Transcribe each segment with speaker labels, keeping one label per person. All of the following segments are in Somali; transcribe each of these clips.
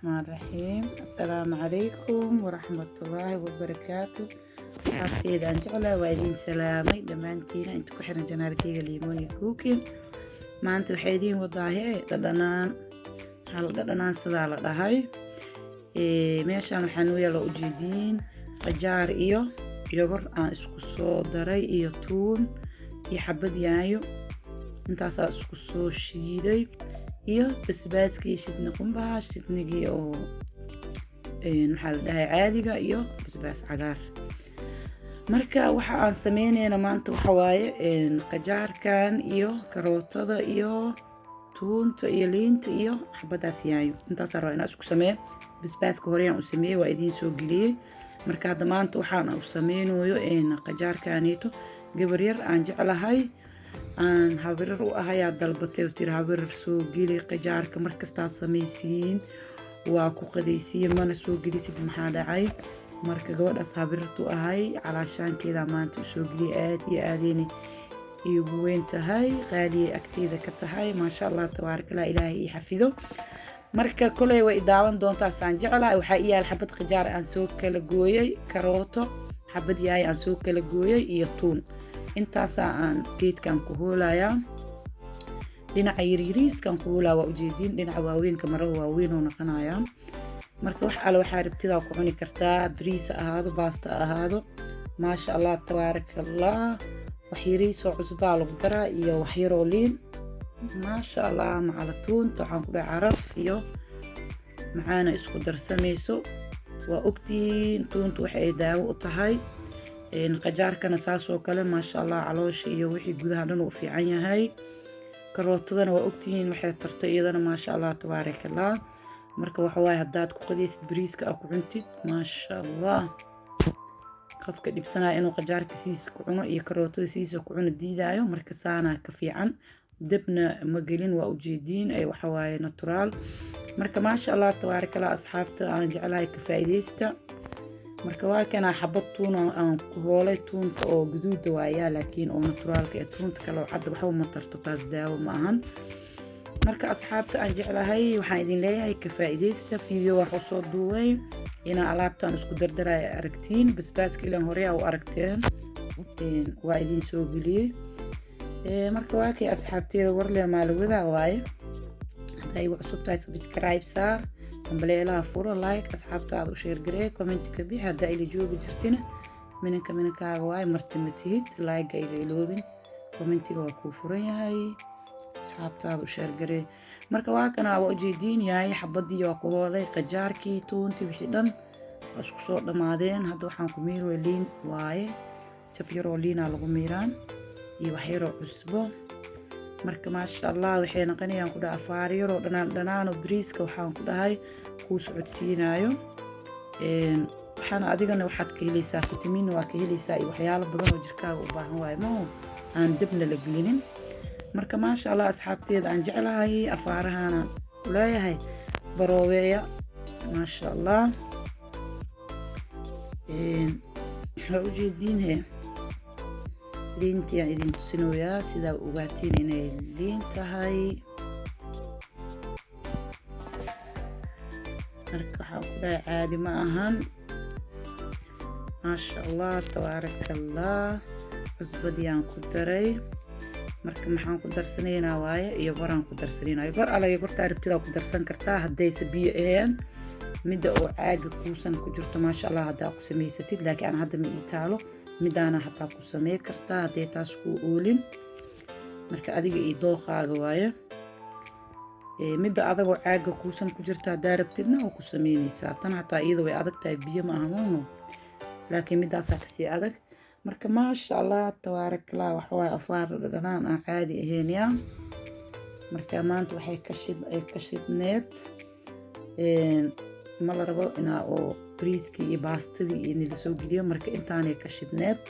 Speaker 1: الرحمن الرحيم. السلام عليكم ورحمة الله وبركاته. أصحابتي أن جعلها وإذن سلامي دمانتينا أنتو كحرن جناركيga ليموني كوكين maanta waxay idiin wadaahay dhadhanaan sidaa la dhahay meeshaan waxaan u yeelo ujeediin qajaar iyo yogor aan isku soo daray iyo tuun iyo xabad yaanyo intaas aan isku soo shiiday iyo basbaaskii shidni qumbaha shidnigii oo maxaa la dhahay caadiga iyo basbaas cagaar marka waxa aan sameynayna maanta waxa waaye qajaarkan iyo karootada iyo tuunta iyo liinta iyo xabadaas yaanyo intaas aan rabaa inaan isku sameeyo basbaaska hore aan u sameeyay waa idiin soo geliyay marka hadda maanta waxaan u sameynayo qajaarkaanito gabar yar aan jeclahay aan habirar u ahay dalbatay oo tiri habirar soo geli qajaarka markasta sameeysiin waa ku qadaysiin mana soo gelisid maxaa dhacay marka gabadhaas habirtu ahay calaashaankeeda maanta u soo geliyay aad iyo aadeen igu weyn tahay qaaliye agteeda ka tahay maasha Allah tabaarakallah ilaahay ii xafido marka kulay way daawan doontaa saan jeclahay waxa ii yaal xabad qajaar aan soo kala gooyay karooto xabad yaay aan soo kala gooyay iyo tuun intaas aan geedkan ku hoolayaa dhinaca yariiskan ku hoolaa waa ujeedin dhinaca waaweynka maro waaweyn oo naqanaya marka wax alla waxa rabtida ku cuni kartaa bariis ahaado baasta ahaado maasha Allah tabaarakallah wax yariis oo cusub lagu daraa iyo wax yar oo liin maasha Allah maca tuunta waxaan ku dhahay caraf iyo maxaana isku darsamayso waa ogtiin tuuntu waxay daawo u tahay qajaarkana saas oo kale maasha Allah caloosha iyo wixii gudaha dhan u fiican yahay karootadana waa ogtiin waxay tarto iyadana maasha Allah tabaarakallah marka waxa waay hadaad ku qadaysid bariiska aad ku cuntid maasha Allah qofka dhibsanaa inuu qajaarka siisa ku cuno iyo karootada siisa ku cuno diidaayo marka saana ka fiican dabna ma gelin waa ujeediin ay waxa waay natural marka maasha Allah tabaarakallah asxaabta aan jeclahay ka faa'iideysta marka waa kana xabad tuun aan ku hoolay tuunta oo guduud waaya laakiin oo naturalka ee tuunta kale oo cad waxa ma tarto taas daawo ma ahan marka asxaabta aan jeclahay waxaan idin leeyahay ka faa'iideysta video wax soo duubay ina alaabtan isku dardaray aragtiin basbaaska ilaan hore oo aragteen waa idin soo geliyay marka waa kay asxaabteeda warle maalwada waaye haday wax cusub tahay subscribe saar tambaleelaha furo like asxaabtaada u share garee comment ka bixi hadaa ila joogi jirtina minanka waaye martimatid like ga iloobin commentiga waa ku furan yahay asxaabtaada u share garee marka waa kana waa ujeedin yahay xabadii waa ku hoolay qajaarkii tuuntii wixii dhan isku soo dhamaadeen hadda waxaan ku miiray liin waaye jab yar oo liina lagu miiraan iyo wax yar oo cusbo marka maasha Allah waxay naqanayaan ku dhaaf afaar yar oo dhanaan oo bariiska waxaan ku dhahay ku socodsiinayo waxaan adigana waxaad ka helaysaa fitamiin waa ka helaysaa iyo waxyaalo badan oo jirkaaga u baahan waaye ma aan dibna la gelinin marka maasha Allah asxaabteeda aan jeclahay afaarahana leeyahay barooweya maasha Allah ujeedin liinta idin tusinayaa sida ogaatiin inay liin tahay marka waxaan ku dhahay caadi ma ahan maasha Allah tabaarakallah cusbadii aan ku daray marka maxaan ku darsanaynaa waaye iyo goraan ku darsanaynaa gor alla iyo gorta arabtida ku darsan kartaa hadaysa biyo ahayn midda oo caaga kuusan ku jirto maasha Allah hadaa ku samaysatid laakiin aan hadda ma ii taalo midaana hataa ku sameey kartaa haday taas ku oolin marka adiga ii dooqaaga waaye midda adagoo caaga kuusan ku jirta hadaa rabtidna oo ku sameynaysaa tan hataa iyada way adag tahay biyo ma ahano laakiin midaasaa kasii adag marka maasha Allah tabaarakallah waxa waay afaar dhanaan aan caadi ahayn yaa marka maanta waxay ka shidneed ma la rabo inaa oo bariiskii iyo baastadii iyo nila soo geliyo marka intaanay ka shidneed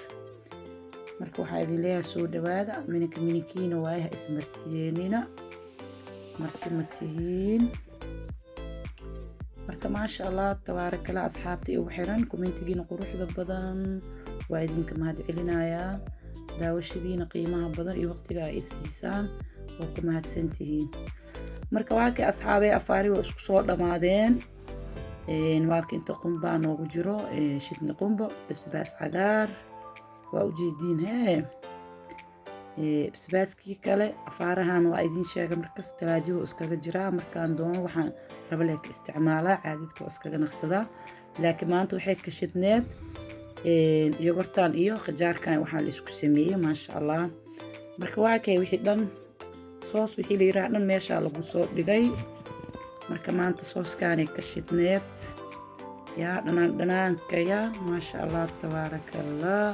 Speaker 1: marka waxaa idin leeyahay soo dhawaada minankiina waayaha ismartiyeenina marti ma tihiin marka maasha Allah tabaarakallah asxaabta igu xiran commentigiina quruxda badan waa idinka mahad celinayaa daawashadiina qiimaha badan iyo waqtiga ay siisaan oo ku mahadsantihiin marka waa kay asxaabay afaari waa isku soo dhamaadeen waaka inta qumbaa noogu jiro shidni qumbo basbaas cagaar waa ujeediin hee basbaaskii kale afaarahan waa idin sheega markas talaajadu iskaga jiraa markaan doono waxaan raba leeka isticmaalaa caagigta oo iskaga naqsadaa laakiin maanta waxay ka shidneed yogortan iyo qajaarkan waxaa la isku sameeyey maasha allah marka waa kay wixii dhan soos wixii la yiraahdo dhan meesha lagu soo dhigay marka maanta sooskaanay ka shidneed yaa dhanaanka yaa maasha allah tabaarakallah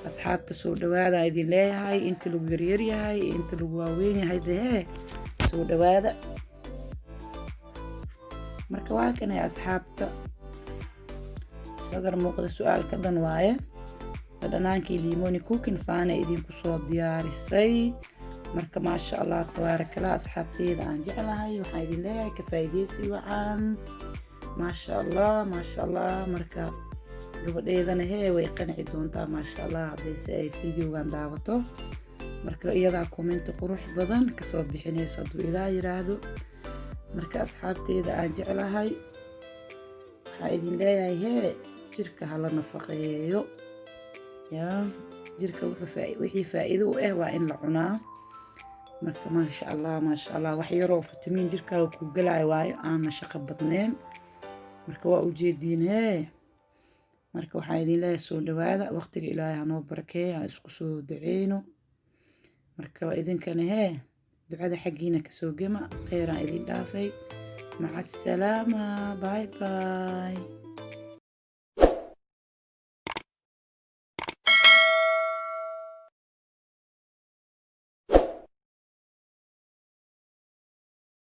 Speaker 1: asxaabta soo dhawaada idin leeyahay inta lagu yaryar yahay inta lagu waaweyn yahay dee soo dhawaada marka waa kanay asxaabta sadar muuqda su'aalka dhan waaye dhanaankii limoni cooking saana idinku soo diyaarisay marka maasha allah tabaarakallah asxaabteeda aan jeclahay waxaan idin leeyahay ka faa'iideysi wacan maasha allah marka gabadheedana hee way qanci doontaa maasha allah haddayse ay fideogan daawato marka iyadaa commenti qurux badan kasoo bixinayso hadduu ilaah yiraahdo marka asxaabteeda aan jeclahay waxaa idin leeyahay hee jirka hala nafaqeeyo yaa jirka wixii faa'iido u ah waa in la cunaa marka maasha allah wax yaroo fitamiin jirkaaga ku galaayo waayo aana shaqo badneen marka waa ujeediin hee marka waxaan idin leeyahay soo dhawaada waqtiga ilaahay hanoo barakeeyo aan isku soo duceyno marka idinkana hee ducada xaggiina kasoo gema kheyraan idin dhaafay maca asalaama bye bye